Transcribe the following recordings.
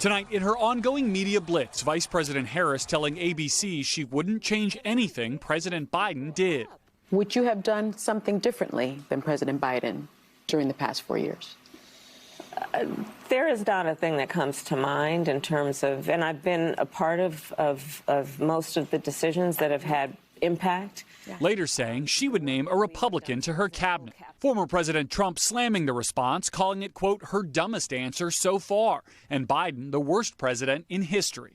Tonight, in her ongoing media blitz, Vice President Harris telling ABC she wouldn't change anything President Biden did. Would you have done something differently than President Biden during the past 4 years? There is not a thing that comes to mind in terms of, and I've been a part of most of the decisions that have had impact. Later saying she would name a Republican to her cabinet. Former President Trump slamming the response, calling it, quote, her dumbest answer so far, and Biden the worst president in history.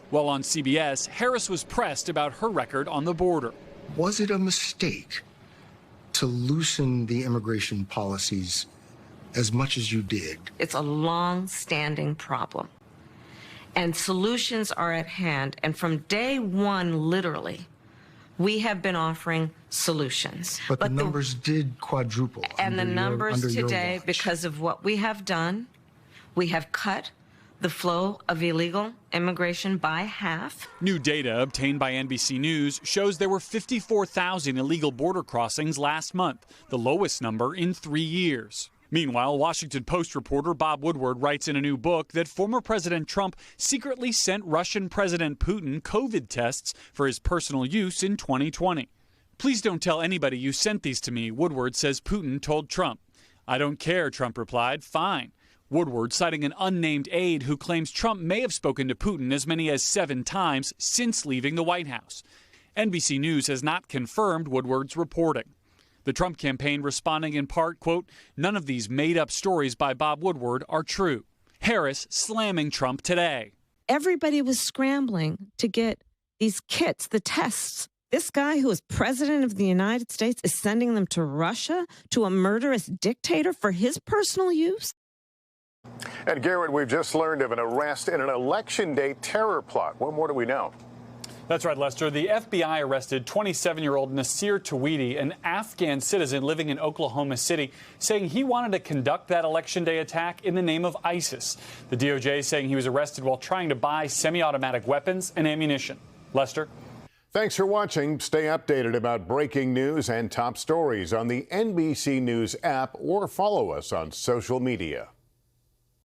While on CBS, Harris was pressed about her record on the border. Was it a mistake to loosen the immigration policies as much as you did? It's a long-standing problem, and solutions are at hand. And from day one, literally, we have been offering solutions. But the numbers did quadruple. And the numbers today, watch. because of what we have done, we have cut the flow of illegal immigration by half. New data obtained by NBC News shows there were 54,000 illegal border crossings last month, the lowest number in 3 years. Meanwhile, Washington Post reporter Bob Woodward writes in a new book that former President Trump secretly sent Russian President Putin COVID tests for his personal use in 2020. Please don't tell anybody you sent these to me, Woodward says Putin told Trump. I don't care, Trump replied, fine. Woodward citing an unnamed aide who claims Trump may have spoken to Putin as many as 7 times since leaving the White House. NBC News has not confirmed Woodward's reporting. The Trump campaign responding in part, quote, none of these made-up stories by Bob Woodward are true. Harris slamming Trump today. Everybody was scrambling to get these kits, the tests. This guy who is president of the United States is sending them to Russia, to a murderous dictator for his personal use? And Garrett, we've just learned of an arrest in an election day terror plot. What more do we know? That's right, Lester. The FBI arrested 27-year-old Nasir Tawhidi, an Afghan citizen living in Oklahoma City, saying he wanted to conduct that election day attack in the name of ISIS. The DOJ saying he was arrested while trying to buy semi-automatic weapons and ammunition. Lester? Thanks for watching. Stay updated about breaking news and top stories on the NBC News app or follow us on social media.